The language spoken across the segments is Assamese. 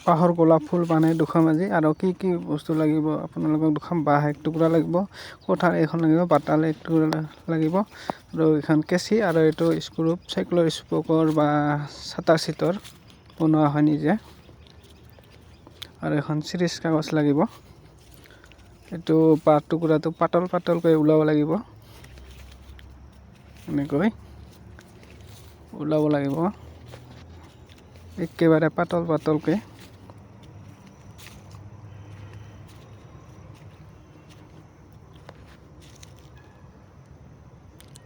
বাঁহৰ গোলাপ ফুল মানে দুখাম আজি আৰু কি বস্তু লাগিব আপোনালোকক দুখাম বাঁহ এক টুকুৰা লাগিব, কোঠাৰ এখন লাগিব, বাটাল এক টুকুৰা লাগিব আৰু এইখন কেঁচি আৰু এইটো স্ক্ৰু চাইকেলৰ স্পকৰ বা চাটাৰ চিটৰ বনোৱা হয় নিজে আৰু এখন চিৰিজ কাগজ লাগিব। এইটো বাঁহ টুকুৰাটো পাতলকৈ ওলাব লাগিব, এনেকৈ ওলাব লাগিব একেবাৰে পাতলকৈ।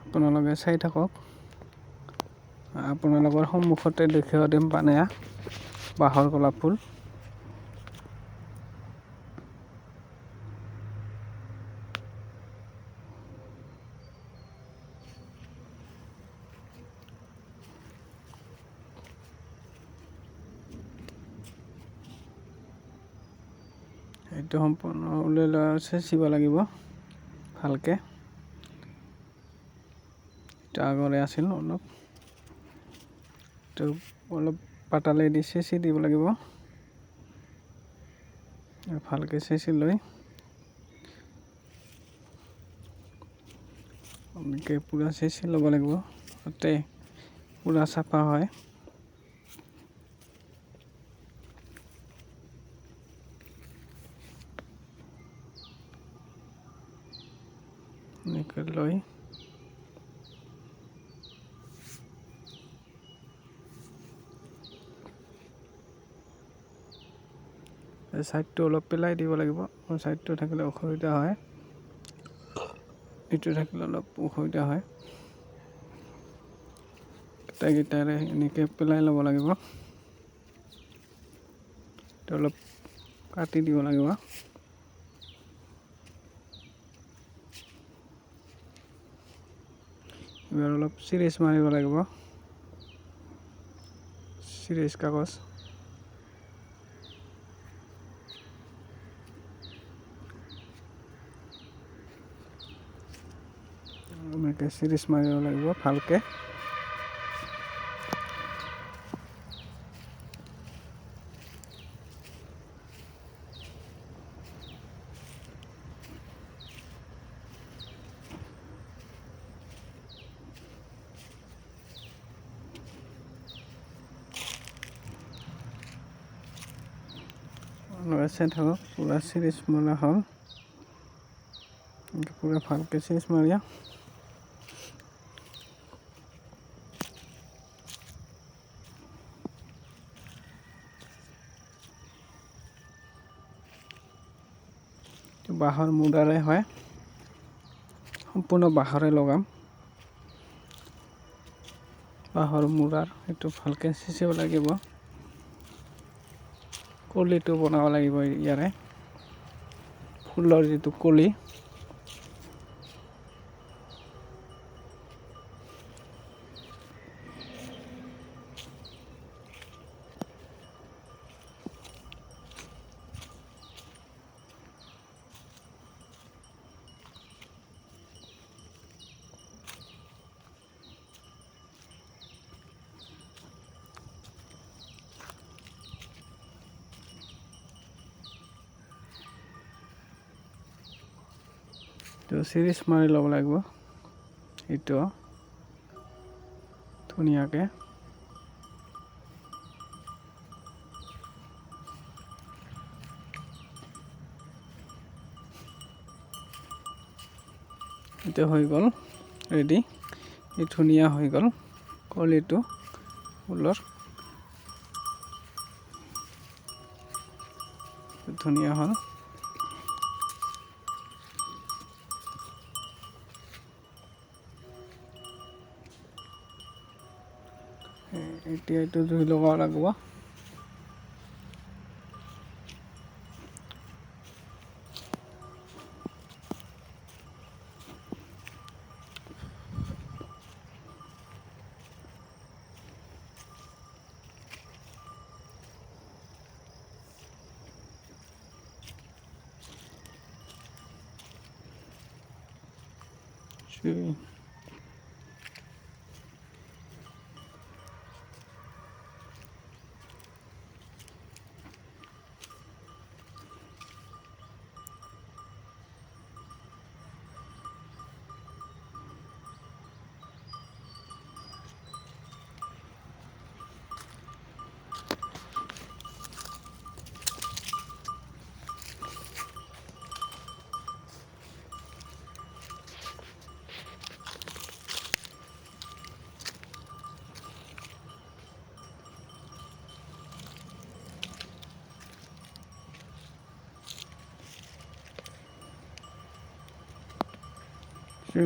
আপোনালোকে চাই থাকক, আপোনালোকৰ সন্মুখতে দেখুৱাই দিম বানেয়া বাঁহৰ গোলাপ ফুল। এইটো সম্পূৰ্ণ উলিয়াই লোৱাৰ চেঁচিব লাগিব ভালকৈ। এইটো আগৰে আছিল অলপ পাতালেদি চেঁচি দিব লাগিব। ভালকৈ চেঁচি লৈ এনেকৈ পূৰা চেঁচি ল'ব লাগিব যাতে পূৰা চাফা হয়। এনেকৈ লৈ ছাইডটো অলপ পেলাই দিব লাগিব, ছাইডটো থাকিলে অসুবিধা হয়, এইটো থাকিলে অলপ অসুবিধা হয়। গোটেইকেইটাৰে এনেকৈ পেলাই ল'ব লাগিব, অলপ কাটি দিব লাগিব। এবাৰ অলপ চিৰিজ মাৰিব লাগিব, চিৰিজ কাগজ। এনেকৈ চিৰিজ মাৰিব লাগিব ভালকৈ। চাই থাকক, পূৰা চিৰিজ মৰা হ'ল, পূৰা ভালকৈ চিৰিজ মাৰিয়া। বাঁহৰ মুঢ়াৰে হয়, সম্পূৰ্ণ বাঁহৰে লগাম। বাঁহৰ মুঢ়াৰ সেইটো ভালকৈ চেঁচিব লাগিব, কলিটো বনাব লাগিব ইয়াৰে ফুলৰ যিটো কলি। তো চিৰিজ মাৰি ল'ব লাগিব এইটো ধুনীয়াকৈ। এতিয়া হৈ গ'ল ৰেডি, এই ধুনীয়া হৈ গ'ল কলিটো ফুলৰ, ধুনীয়া হ'ল। এতিয়া এইটো জুই লগাব লাগিব।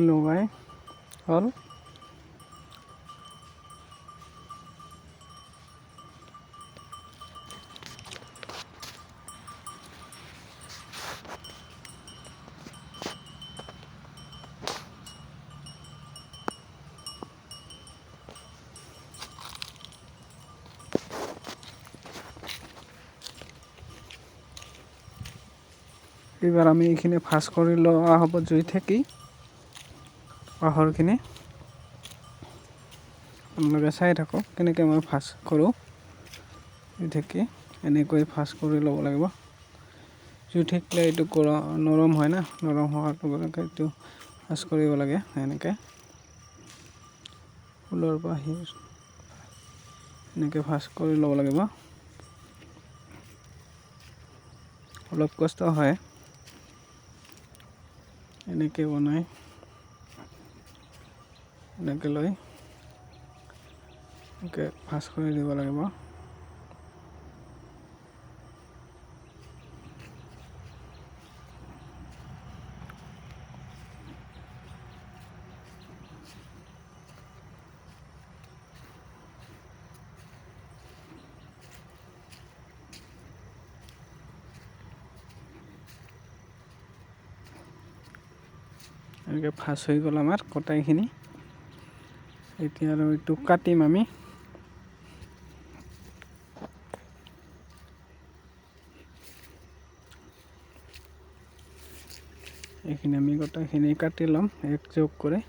লগাই হ'ল। এইবাৰ আমি এইখিনি ভাজ কৰি লোৱা হ'ব জুই থেকি বাঁহৰখিনি। আপোনালোকে চাই থাকক কেনেকৈ মই ভাজ কৰোঁ। জুই থেকি এনেকৈ ভাজ কৰি ল'ব লাগিব। জুই থাকিলে এইটো নৰম হয় না, নৰম হোৱাৰ লগে লগে এইটো ভাজ কৰিব লাগে। এনেকৈ ফুলৰ বাহিৰ এনেকৈ ভাজ কৰি ল'ব লাগিব। অলপ কষ্ট হয় এনেকৈ বনাই। এনেকৈ লৈ এনেকৈ ভাজ কৰি দিব লাগিব। এনেকৈ ভাজ হৈ গ'ল আমাৰ কটাইখিনি। এতিয়া আৰু এইটো কাটিম আমি। এইখিনি আমি গোটেইখিনি কাটি ল'ম এক যোগ কৰি।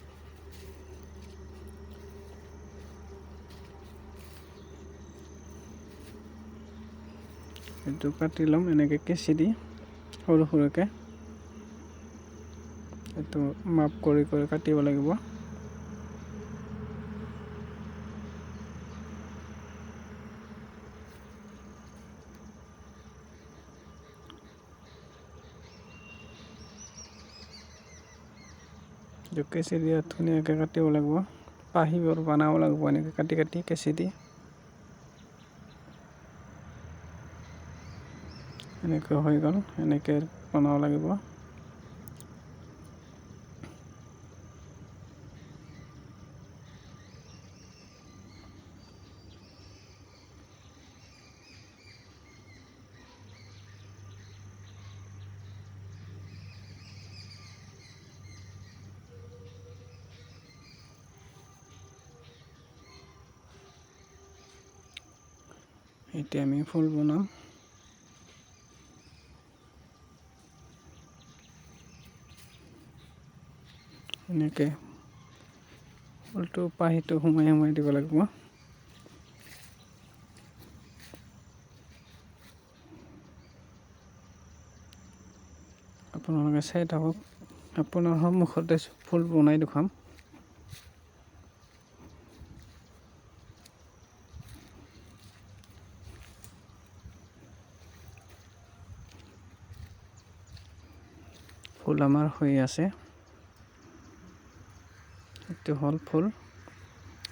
এইটো কাটি ল'ম এনেকৈ কেঁচি দি সৰু সৰুকৈ। এইটো মাপ কৰি কৰি কাটিব লাগিব। কেঁচি দি ধুনীয়াকৈ কাটিব লাগিব। পাহিবোৰ বনাব লাগিব এনেকৈ কাটি কাটি কেঁচি দি। এনেকৈ হৈ গ'ল, এনেকৈ বনাব লাগিব। এতিয়া আমি ফুল বনাম। এনেকৈ ফুলটো পাহিটো সোমাই সোমাই দিব লাগিব। আপোনালোকে চাই থাকক, আপোনাৰ সন্মুখতে ফুল বনাই দেখুৱাম। ফুল আমাৰ হৈ আছে। এইটো হ'ল ফুল।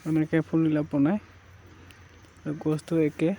এনেকৈ ফুলবিলাক বনাই গছটো একে